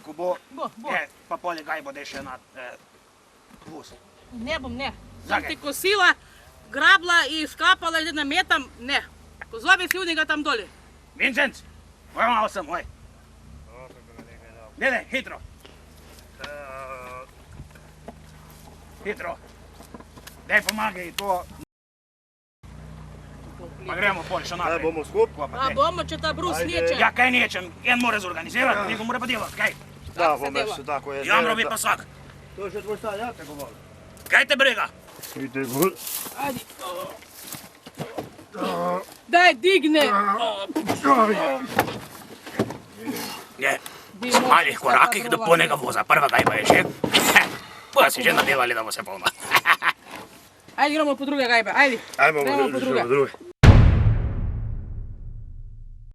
ko bo. Bo. Pa polje gajbo da še na vus. Ne bom, ne. Zakaj? Sam ti kosila, grabla i skapala i da nametam, ne. Pozove si unega tam doli. Vincenc, malo sam, oj. Dede, hitro. Hitro. Daj pomagaj to. Pa gremo polje še naprej. Bomo skup? A bomo, če ta brus neće. Ja, kaj nećem, en mora zorganizirati, neko mora pa delati, kaj? Da, bomo se tako je. Jamro bi pa sak. To je še tvoj stan, ja, tako malo. Kaj te briga? Idite gol. Ajde. Daj, digne. Je, s malih korakih do polnega voza, prva gajba je že. Pa si že nadelali, da bo se polno. Ajde, gremo po druge gajbe, ajde. Ajmo, Gremo po druge. druge.